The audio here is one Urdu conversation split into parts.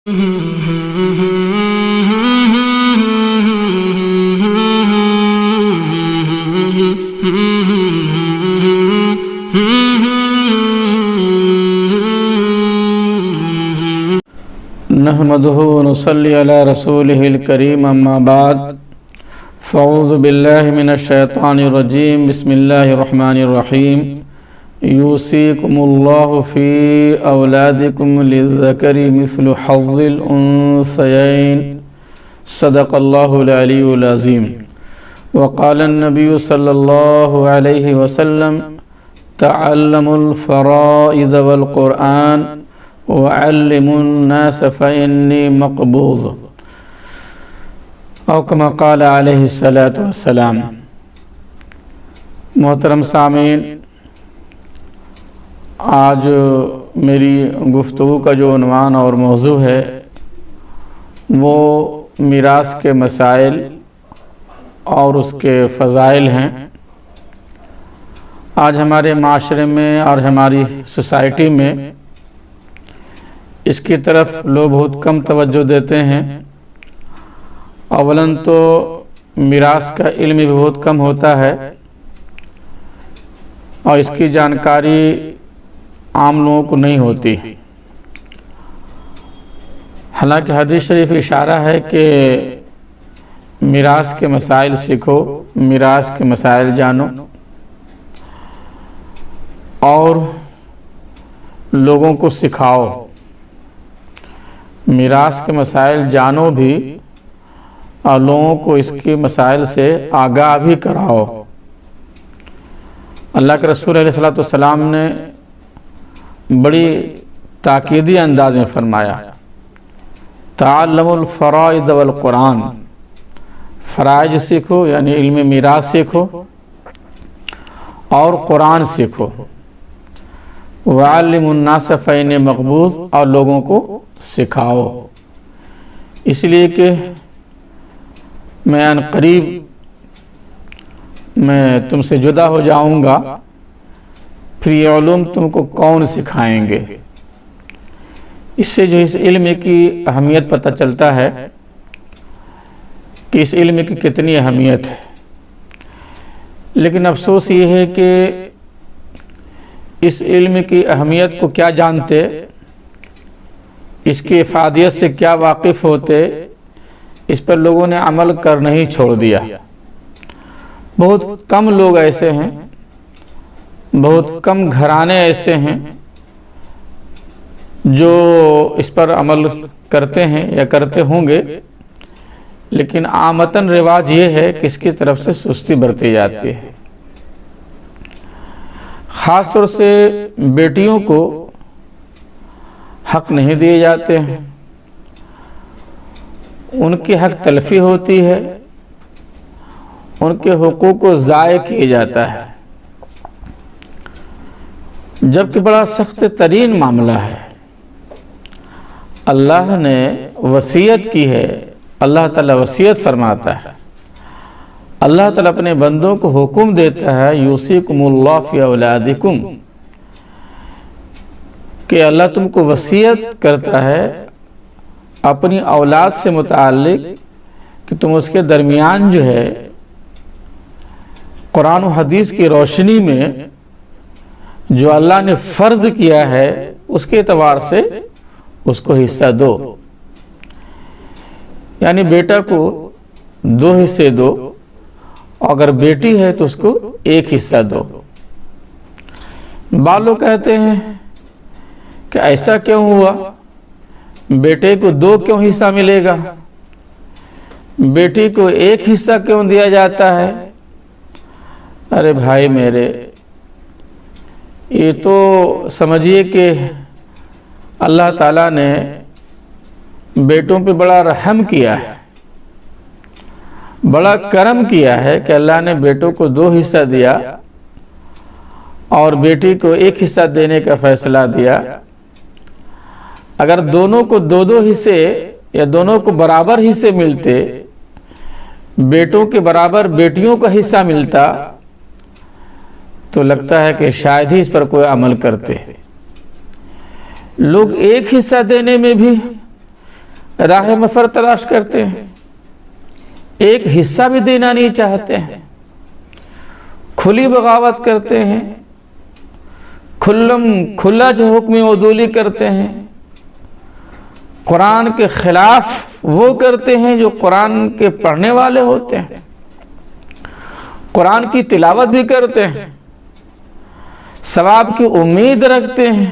نحمده ونصلي على رسوله الكريم اما بعد فاعوذ بالله من الشيطان الرجيم بسم الله الرحمن الرحيم يوصيكم الله في أولادكم للذكر مثل حظ الأنثيين صدق الله العلي العظيم وقال النبي صلى الله عليه وسلم تعلموا الفرائض والقرآن وعلموا الناس فإني مقبوض او كما قال علیہ الصلاۃ والسلام۔ محترم سامعین، آج میری گفتگو کا جو عنوان اور موضوع ہے وہ میراث کے مسائل اور اس کے فضائل ہیں۔ آج ہمارے معاشرے میں اور ہماری سوسائٹی میں اس کی طرف لوگ بہت کم توجہ دیتے ہیں۔ اولاً تو میراث کا علم بھی بہت کم ہوتا ہے اور اس کی جانکاری عام لوگوں کو نہیں ہوتی۔ حالانکہ حدیث شریف اشارہ ہے کہ میراث کے مسائل سیکھو، میراث کے مسائل جانو اور لوگوں کو سکھاؤ۔ میراث کے مسائل جانو بھی اور لوگوں کو اس کے مسائل سے آگاہ بھی کراؤ۔ اللہ کے رسول علیہ السلام نے بڑی تاکیدی انداز میں فرمایا، تعلموا الفرائض والقرآن، فرائض سیکھو یعنی علم میراث سیکھو اور قرآن سیکھو، وعلموا الناس فإني مقبوض، اور لوگوں کو سکھاؤ۔ اس لیے کہ میں ان قریب میں تم سے جدا ہو جاؤں گا، پھر یہ علوم تم کو کون سکھائیں گے۔ اس سے جو اس علم کی اہمیت پتہ چلتا ہے کہ اس علم کی کتنی اہمیت ہے۔ لیکن افسوس یہ ہے کہ اس علم کی اہمیت کو کیا جانتے، اس کی افادیت سے کیا واقف ہوتے، اس پر لوگوں نے عمل کرنا ہی چھوڑ دیا۔ بہت کم لوگ ایسے ہیں، بہت کم گھرانے ایسے ہیں جو اس پر عمل کرتے ہیں یا کرتے ہوں گے، لیکن عامتاً رواج یہ ہے کہ اس کی طرف سے سستی برتی جاتی ہے۔ خاص طور سے بیٹیوں کو حق نہیں دیے جاتے ہیں، ان کے حق تلفی ہوتی ہے، ان کے حقوق کو ضائع کیا جاتا ہے، جبکہ بڑا سخت ترین معاملہ ہے۔ اللہ نے وصیت کی ہے، اللہ تعالیٰ وصیت فرماتا ہے، اللہ تعالیٰ اپنے بندوں کو حکم دیتا ہے، یوصیکم اللہ فی اولادکم، کہ اللہ تم کو وصیت کرتا ہے اپنی اولاد سے متعلق کہ تم اس کے درمیان جو ہے قرآن و حدیث کی روشنی میں جو اللہ نے فرض کیا ہے اس کے اعتبار سے اس کو حصہ دو۔ یعنی بیٹا کو 2 حصے دو، اگر بیٹی ہے تو اس کو 1 حصہ دو۔ بعض لوگ کہتے ہیں کہ ایسا کیوں ہوا، بیٹے کو 2 کیوں حصہ ملے گا، بیٹی کو 1 حصہ کیوں دیا جاتا ہے؟ ارے بھائی میرے، یہ تو سمجھیے کہ اللہ تعالیٰ نے بیٹوں پہ بڑا رحم کیا ہے، بڑا کرم کیا ہے کہ اللہ نے بیٹوں کو 2 حصہ دیا اور بیٹی کو 1 حصہ دینے کا فیصلہ دیا۔ اگر دونوں کو 2 حصے یا دونوں کو برابر حصے ملتے، بیٹوں کے برابر بیٹیوں کا حصہ ملتا، تو لگتا ہے کہ شاید ہی اس پر کوئی عمل کرتے۔ لوگ 1 حصہ دینے میں بھی راہ مفر تلاش کرتے ہیں، ایک حصہ بھی دینا نہیں چاہتے ہیں، کھلی بغاوت کرتے ہیں، کھلا جو حکم عدولی کرتے ہیں، قرآن کے خلاف وہ کرتے ہیں جو قرآن کے پڑھنے والے ہوتے ہیں، قرآن کی تلاوت بھی کرتے ہیں، ثواب کی امید رکھتے ہیں۔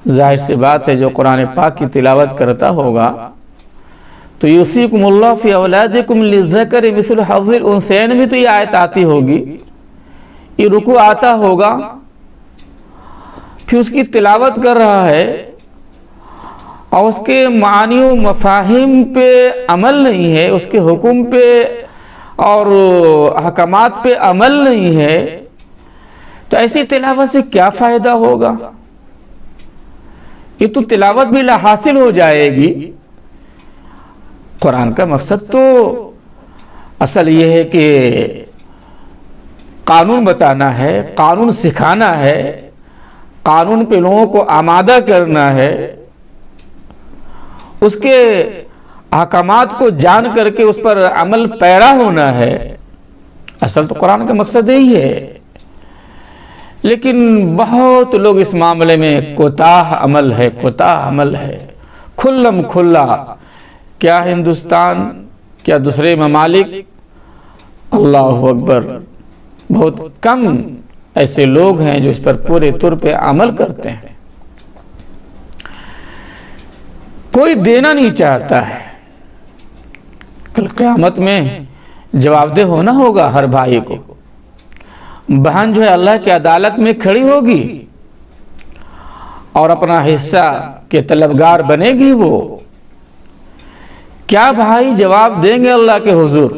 ظاہر سی بات ہے جو قرآن پاک کی تلاوت کرتا ہوگا تو یوصیکم اللہ فی اولادکم للذکر مثل حظ الانثیین بھی تو یہ آیت آتی ہوگی، یہ رکوع آتا ہوگا، پھر اس کی تلاوت کر رہا ہے اور اس کے معانی و مفاہیم پہ عمل نہیں ہے، اس کے حکم پہ اور احکامات پہ عمل نہیں ہے، تو ایسی تلاوت سے کیا فائدہ ہوگا؟ یہ تو تلاوت بھی لا حاصل ہو جائے گی۔ قرآن کا مقصد تو اصل یہ ہے کہ قانون بتانا ہے، قانون سکھانا ہے، قانون پہ لوگوں کو آمادہ کرنا ہے، اس کے احکامات کو جان کر کے اس پر عمل پیرا ہونا ہے۔ اصل تو قرآن کا مقصد یہی ہے، لیکن بہت لوگ اس معاملے میں کوتاہ عمل ہے، کھلم کھلا، کیا ہندوستان، کیا دوسرے ممالک، اللہ اکبر، بہت کم ایسے لوگ ہیں جو اس پر پورے طور پہ عمل کرتے ہیں۔ کوئی دینا نہیں چاہتا ہے، کل قیامت میں جواب دہ ہونا ہوگا ہر بھائی کو۔ بہن جو ہے اللہ کی عدالت میں کھڑی ہوگی اور اپنا حصہ کے طلبگار بنے گی۔ وہ کیا بھائی جواب دیں گے اللہ کے حضور؟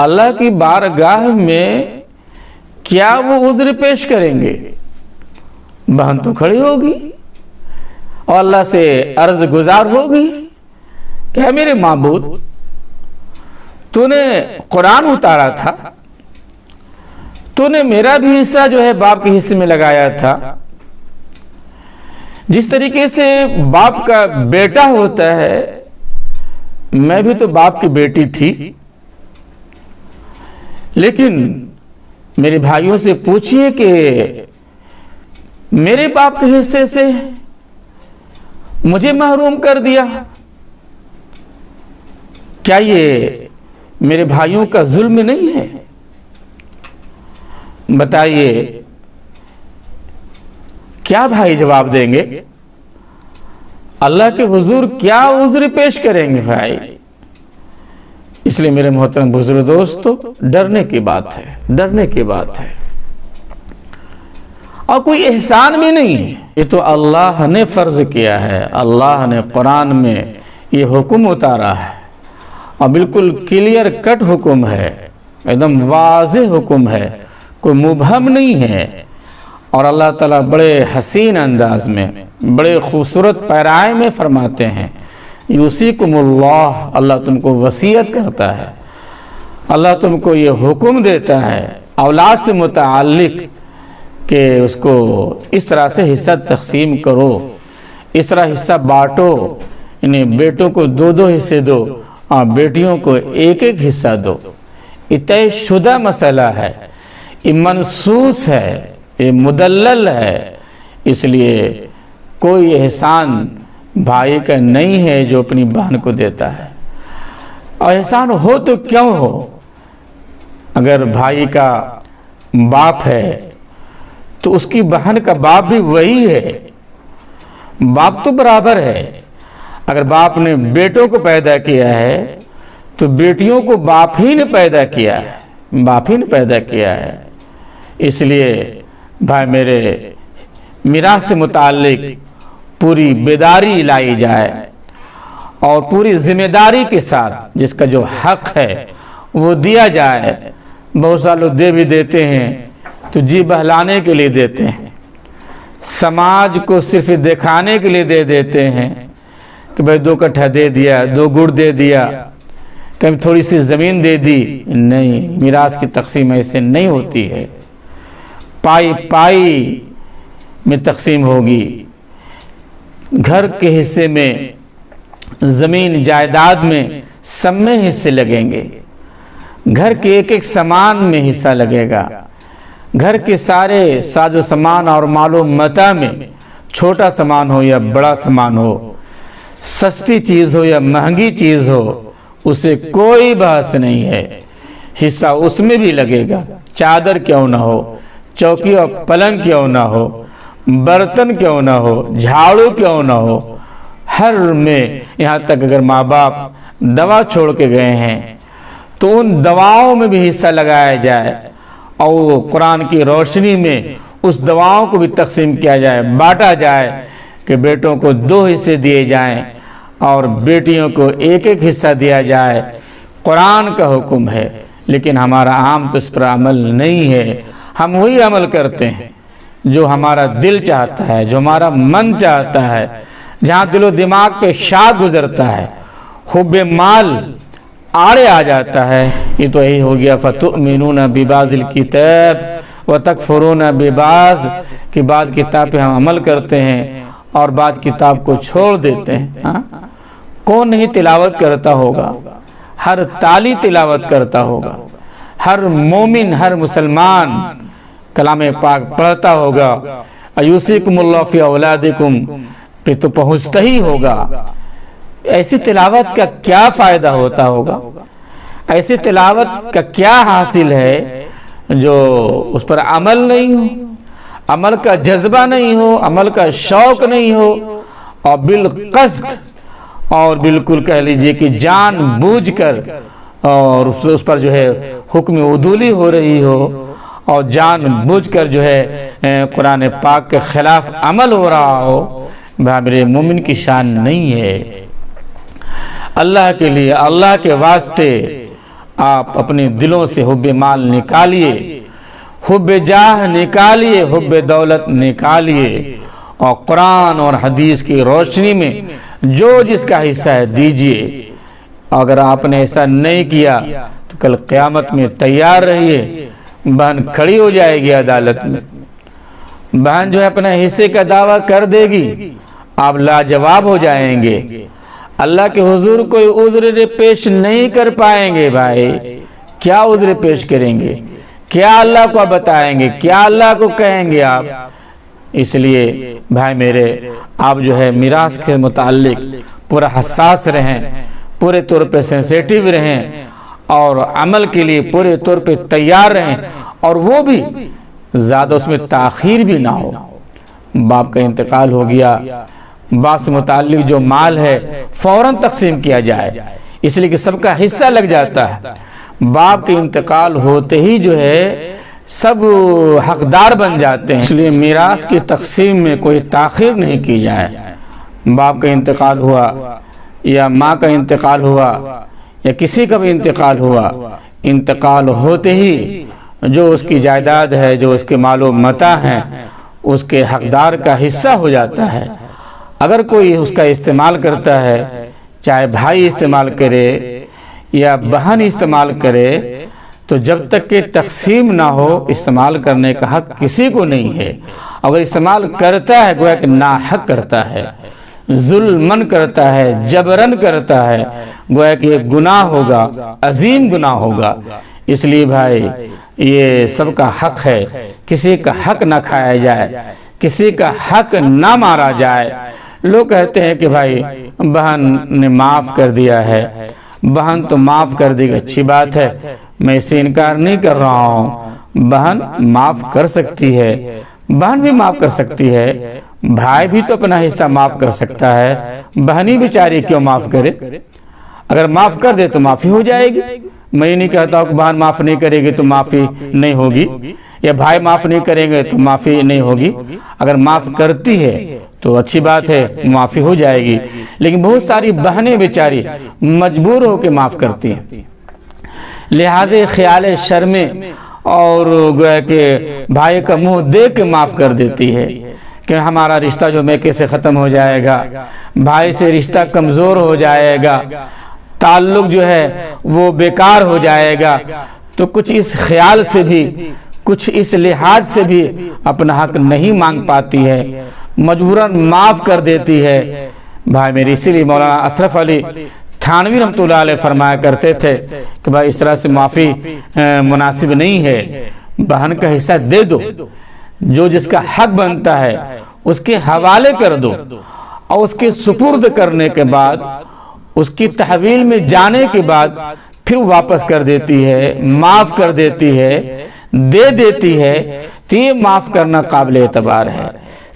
اللہ کی بارگاہ میں کیا وہ عذر پیش کریں گے؟ بہن تو کھڑی ہوگی اور اللہ سے عرض گزار ہوگی کہ اے میرے معبود، تو نے قرآن اتارا تھا، تو نے میرا بھی حصہ جو ہے باپ کے حصے میں لگایا تھا، جس طریقے سے باپ کا بیٹا ہوتا ہے، میں بھی تو باپ کی بیٹی تھی، لیکن میرے بھائیوں سے پوچھئے کہ میرے باپ کے حصے سے مجھے محروم کر دیا، کیا یہ میرے بھائیوں کا ظلم نہیں ہے؟ بتائیے کیا بھائی جواب دیں گے؟ اللہ کے حضور کیا عذر پیش کریں گے بھائی؟ اس لیے میرے محترم بزرگ دوستو، ڈرنے کی بات ہے، اور کوئی احسان بھی نہیں ہے، یہ تو اللہ نے فرض کیا ہے، اللہ نے قرآن میں یہ حکم اتارا ہے، اور بالکل کلیئر کٹ حکم ہے، ایک دم واضح حکم ہے، کوئی مبہم نہیں ہے۔ اور اللہ تعالیٰ بڑے حسین انداز میں، بڑے خوبصورت پیرائے میں فرماتے ہیں، یوصیکم اللہ، اللہ تم کو وصیت کرتا ہے، اللہ تم کو یہ حکم دیتا ہے اولاد سے متعلق کہ اس کو اس طرح سے حصہ تقسیم کرو، اس طرح حصہ بانٹو، انہیں بیٹوں کو 2 حصے دو اور بیٹیوں کو 1 حصہ دو۔ یہ طے شدہ مسئلہ ہے، یہ منصوص ہے، یہ مدلل ہے، اس لیے کوئی احسان بھائی کا نہیں ہے جو اپنی بہن کو دیتا ہے۔ اور احسان ہو تو کیوں ہو؟ اگر بھائی کا باپ ہے تو اس کی بہن کا باپ بھی وہی ہے، باپ تو برابر ہے۔ اگر باپ نے بیٹوں کو پیدا کیا ہے تو بیٹیوں کو باپ ہی نے پیدا کیا ہے، اس لیے بھائی میرے میراث سے متعلق پوری بیداری لائی جائے اور پوری ذمہ داری کے ساتھ جس کا جو حق ہے وہ دیا جائے۔ بہت سارے لوگ دے بھی دیتے ہیں تو جی بہلانے کے لیے دیتے ہیں، سماج کو صرف دکھانے کے لیے دے دیتے ہیں کہ بھائی 2 کٹھا دے دیا، 2 گڑ دے دیا، کبھی تھوڑی سی زمین دے دی۔ نہیں، میراث کی تقسیم ایسے نہیں ہوتی ہے، پائی میں تقسیم ہوگی، گھر کے حصے میں، زمین جائیداد میں سب میں حصے لگیں گے، گھر کے ایک ایک سامان میں حصہ لگے گا، گھر کے سارے ساز و سامان اور مال و متاع میں، چھوٹا سامان ہو یا بڑا سامان ہو، سستی چیز ہو یا مہنگی چیز ہو، اسے کوئی بحث نہیں ہے، حصہ اس میں بھی لگے گا، چادر کیوں نہ ہو، چوکی اور پلنگ کیوں نہ ہو، برتن کیوں نہ ہو، جھاڑو کیوں نہ ہو، ہر میں، یہاں تک اگر ماں باپ دوا چھوڑ کے گئے ہیں تو ان دواؤں میں بھی حصہ لگایا جائے، اور قرآن کی روشنی میں اس دواؤں کو بھی تقسیم کیا جائے، بانٹا جائے کہ بیٹوں کو 2 حصے دیے جائیں اور بیٹیوں کو ایک ایک حصہ دیا جائے۔ قرآن کا حکم ہے، لیکن ہمارا عام تو اس پر عمل نہیں ہے۔ ہم وہی عمل کرتے ہیں جو ہمارا دل چاہتا ہے، جو ہمارا من چاہتا ہے، جہاں دل و دماغ پہ شاد گزرتا ہے، حب مال آڑے آ جاتا ہے۔ یہ تو یہی ہو گیا فَتُؤْمِنُونَ بِبَعْضِ الْكِتَابِ وَتَكْفُرُونَ بِبَعْضٍ، کہ بعض کتاب پہ ہم عمل کرتے ہیں اور بعض کتاب کو چھوڑ دیتے ہیں۔ کون نہیں تلاوت کرتا ہوگا؟ ہر تالی تلاوت کرتا ہوگا، ہر مومن، ہر مسلمان کلام پاک پڑھتا ہوگا۔ ایوصیکم اللہ فی اولادکم پہ تو پہنچتا ہی ہوگا۔ ایسی تلاوت کا کیا فائدہ ہوتا ہوگا؟ ایسی تلاوت کا کیا حاصل ہے جو اس پر عمل نہیں ہو، عمل کا جذبہ نہیں ہو، عمل کا شوق نہیں ہو، اور بالقصد اور بالکل کہہ لیجئے کہ جان بوجھ کر اور اس پر جو ہے حکم عدولی ہو رہی ہو، اور جان بوجھ کر جو ہے قرآن پاک کے خلاف عمل ہو رہا ہو، میرے مومن کی شان نہیں ہے۔ اللہ کے لیے، اللہ کے واسطے آپ اپنے دلوں سے حب مال نکالیے، حب جاہ نکالیے، حب دولت نکالیے، اور قرآن اور حدیث کی روشنی میں جو جس کا حصہ ہے دیجئے۔ اگر آپ نے ایسا نہیں کیا تو کل قیامت میں تیار رہیے، بہن کھڑی ہو جائے گی عدالت میں، بہن جو ہے اپنے حصے کا دعویٰ کر دے گی، آپ لاجواب ہو جائیں گے، اللہ کے حضور کوئی عذر پیش نہیں کر پائیں گے۔ بھائی کیا عذر پیش کریں گے؟ کیا اللہ کو بتائیں گے؟ کیا اللہ کو کہیں گے آپ؟ اس لیے بھائی میرے، آپ جو ہے میراث کے متعلق پورا حساس رہیں، پورے طور پہ سینسیٹیو رہیں، اور عمل کے لیے پورے طور پہ تیار رہیں، اور وہ بھی زیادہ اس میں تاخیر بھی نہ ہو۔ باپ کا انتقال ہو گیا، باپ سے متعلق جو مال ہے فوراً تقسیم کیا جائے، اس لیے کہ سب کا حصہ لگ جاتا ہے۔ باپ کے انتقال ہوتے ہی جو ہے سب حقدار بن جاتے ہیں، اس لیے میراث کی تقسیم میں کوئی تاخیر نہیں کی جائے۔ باپ کا انتقال ہوا یا ماں کا انتقال ہوا یا کسی کا بھی انتقال ہوا، انتقال ہوتے ہی جو اس کی جائیداد ہے، جو اس کے مال و متاع ہیں، اس کے حقدار کا حصہ ہو جاتا ہے۔ اگر کوئی اس کا استعمال کرتا ہے، چاہے بھائی استعمال کرے یا بہن استعمال کرے، تو جب تک کہ تقسیم نہ ہو استعمال کرنے کا حق کسی کو نہیں ہے۔ اگر استعمال کرتا ہے گویا کہ ناحق کرتا ہے، ظلمن کرتا ہے، جبرن کرتا ہے، گویا کہ یہ گناہ ہوگا، عظیم گناہ ہوگا۔ اس لیے بھائی یہ سب کا حق ہے، کسی کا حق نہ کھایا جائے، کسی کا حق نہ مارا جائے۔ لوگ کہتے ہیں کہ بھائی بہن نے معاف کر دیا ہے، بہن تو معاف کر دی، اچھی بات ہے، میں اسے انکار نہیں کر رہا ہوں، بہن معاف کر سکتی ہے، بہن بھی معاف کر سکتی ہے، بھائی بھی تو اپنا حصہ معاف کر سکتا ہے، بہنی بیچاری کیوں معاف کرے؟ اگر معاف کر دے تو معافی ہو جائے گی۔ میں یہ نہیں کہتا ہوں کہ بہن معاف نہیں کرے گی تو معافی نہیں ہوگی، یا بھائی معاف نہیں کریں گے تو معافی نہیں ہوگی۔ اگر معاف کرتی ہے تو اچھی بات ہے، معافی ہو جائے گی، لیکن بہت ساری بہنیں بیچاری مجبور ہو کے معاف کرتی ہیں، لہذا خیال شرمیں اور گویا کہ بھائی کا منہ دیکھ کے معاف کر دیتی ہے کہ ہمارا رشتہ جو میکے سے ختم ہو جائے گا، بھائی سے رشتہ کمزور ہو جائے گا، تعلق جو ہے وہ بیکار ہو جائے گا، تو کچھ اس خیال سے بھی، کچھ اس لحاظ سے بھی اپنا حق نہیں مانگ پاتی ہے۔ مجبوراً معاف کر دیتی ہے بھائی میری۔ اسی لیے مولانا اشرف علی تھانوی رحمۃ اللہ علیہ فرمایا کرتے تھے کہ بھائی اس طرح سے معافی مناسب نہیں ہے، بہن کا حصہ دے دو، جو جس کا حق بنتا ہے اس کے حوالے کر دو، اور اس کے سپرد کرنے کے بعد، اس کی تحویل میں جانے کے بعد پھر واپس کر دیتی ہے، معاف کر دیتی ہے، دے دیتی ہے، تو یہ معاف کرنا قابل اعتبار ہے۔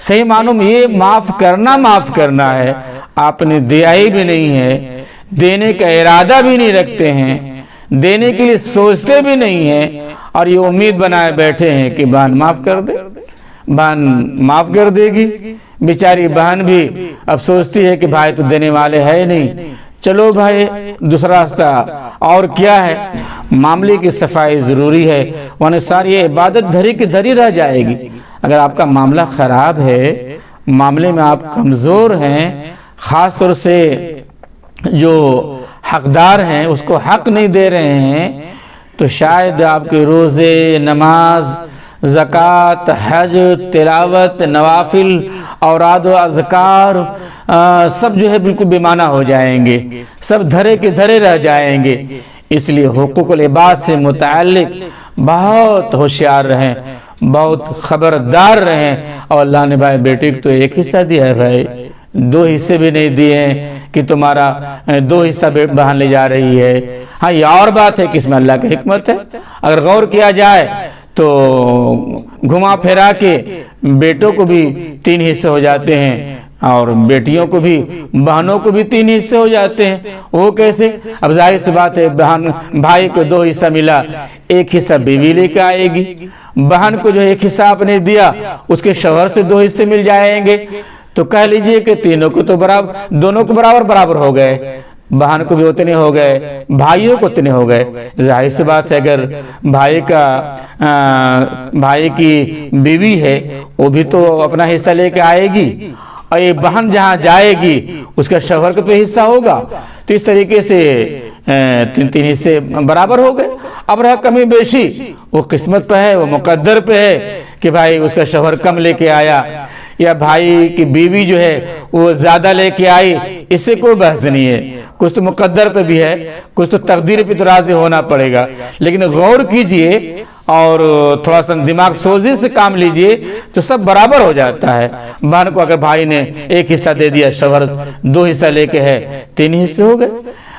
صحیح معنوں میں یہ معاف کرنا ہے، آپ نے دیا ہی بھی نہیں ہے، دینے کا ارادہ بھی نہیں رکھتے ہیں، دینے کے لیے سوچتے بھی نہیں ہیں، اور یہ امید بنائے بیٹھے ہیں کہ بہن معاف کر دے، بہن معاف کر دے گی۔ بیچاری بہن بھی اب سوچتی ہے کہ بھائی تو دینے والے ہے نہیں، چلو بھائی دوسرا راستہ، اور کیا ہے، معاملے کی صفائی ضروری ہے، ورنہ ساری عبادت دھری کی دھری رہ جائے گی۔ اگر آپ کا معاملہ خراب ہے، معاملے میں آپ کمزور ہیں، خاص طور سے جو حقدار ہیں اس کو حق نہیں دے رہے ہیں، تو شاید آپ کے روزے، نماز، زکوٰۃ، حج، تلاوت، نوافل، اوراد و اذکار سب جو ہے بالکل بے معنی ہو جائیں گے، سب دھرے کے دھرے رہ جائیں گے۔ اس لیے حقوق العباد سے متعلق بہت ہوشیار رہیں، بہت خبردار رہیں، اور اللہ نے بھائی بیٹی کو تو ایک حصہ دیا ہے بھائی، دو حصے بھی نہیں دیے ہیں کہ تمہارا دو حصہ بہن لے جا رہی ہے۔ ہاں یہ اور بات ہے کہ اس میں اللہ کی حکمت ہے، اگر غور کیا جائے تو گھما پھیرا کے بیٹوں کو بھی 3 حصے ہو جاتے ہیں، اور بیٹیوں کو بھی، بہنوں کو بھی 3 حصے ہو جاتے ہیں۔ وہ کیسے؟ اب ظاہر سی بات ہے، بھائی کو 2 حصہ ملا، 1 حصہ بیوی لے کے آئے گی، بہن کو جو 1 حصہ آپ نے دیا اس کے شوہر سے 2 حصے مل جائیں گے، تو کہہ لیجئے کہ تینوں کو تو برابر، دونوں کو برابر ہو گئے، بہن کو بھی اتنے ہو گئے، بھائیوں کو اتنے ہو گئے۔ ظاہر سی بات ہے اگر بھائی کی بیوی ہے وہ بھی تو اپنا حصہ لے کے آئے گی، اور یہ بہن جہاں جائے گی اس کا شوہر کا تو حصہ ہوگا، تو اس طریقے سے 3 حصے برابر ہو گئے۔ اب رہا کمی بیشی، وہ قسمت پہ ہے، وہ مقدر پہ ہے کہ بھائی اس کا شوہر کم لے کے آیا، یا بھائی کی بیوی جو ہے وہ زیادہ لے کے آئی، اس سے کوئی بحث نہیں ہے، کچھ تو مقدر پہ بھی ہے، کچھ تو تقدیر پہ تو راضی ہونا پڑے گا۔ لیکن غور کیجئے اور تھوڑا سا دماغ سوزی سے کام لیجئے تو سب برابر ہو جاتا ہے۔ بہن کو اگر بھائی نے 1 حصہ دے دیا، شوہر 2 حصہ لے کے ہے، 3 حصے ہو گئے،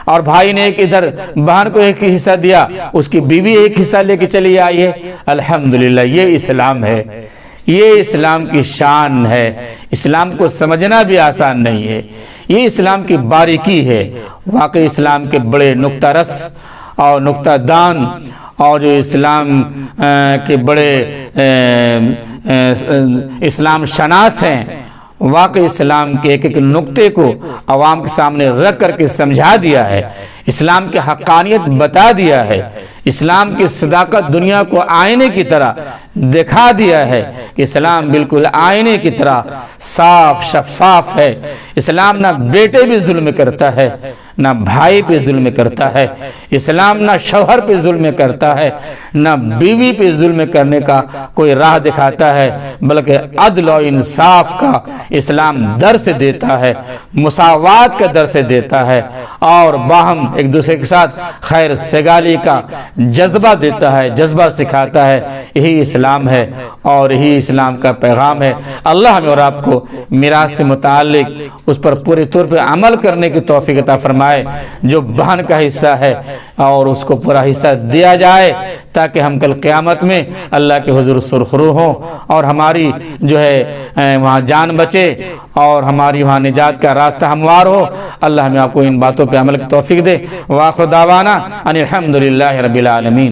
اور بھائی نے ادھر بہن کو 1 حصہ دیا، اس کی بیوی 1 حصہ لے کے چلی آئی ہے، الحمدللہ۔ یہ اسلام ہے، یہ اسلام کی شان ہے، اسلام کو سمجھنا بھی آسان نہیں ہے، یہ اسلام کی باریکی ہے۔ واقعی اسلام کے بڑے نکتہ رس اور نکتہ دان، اور جو اسلام کے بڑے اسلام شناس ہیں، واقعی اسلام کے ایک نقطے کو عوام کے سامنے رکھ کر کے سمجھا دیا ہے، اسلام کی حقانیت بتا دیا ہے، اسلام کی صداقت دنیا کو آئینے کی طرح دکھا دیا ہے کہ اسلام بالکل آئینے کی طرح صاف شفاف ہے۔ اسلام نہ بیٹے پہ ظلم کرتا ہے، نہ بھائی پہ ظلم کرتا ہے، اسلام نہ شوہر پہ ظلم کرتا ہے، نہ بیوی پہ ظلم کرنے کا کوئی راہ دکھاتا ہے، بلکہ عدل و انصاف کا اسلام درس دیتا ہے، مساوات کا درس دیتا ہے، اور باہم ایک دوسرے کے ساتھ خیر سگالی کا جذبہ دیتا ہے، جذبہ سکھاتا ہے۔ یہی اسلام ہے اور یہی اسلام کا پیغام ہے۔ اللہ ہمیں اور آپ کو میراث سے متعلق اس پر پورے طور پہ عمل کرنے کی توفیق عطا فرمائے، جو بہن کا حصہ ہے اور اس کو پورا حصہ دیا جائے، تاکہ ہم کل قیامت میں اللہ کے حضور سرخرو ہوں، اور ہماری جو ہے وہاں جان بچے، اور ہماری وہاں نجات کا راستہ ہموار ہو۔ اللہ ہمیں آپ کو ان باتوں پہ عمل کی توفیق دے۔ وآخر دعوانا ان الحمدللہ رب العالمین۔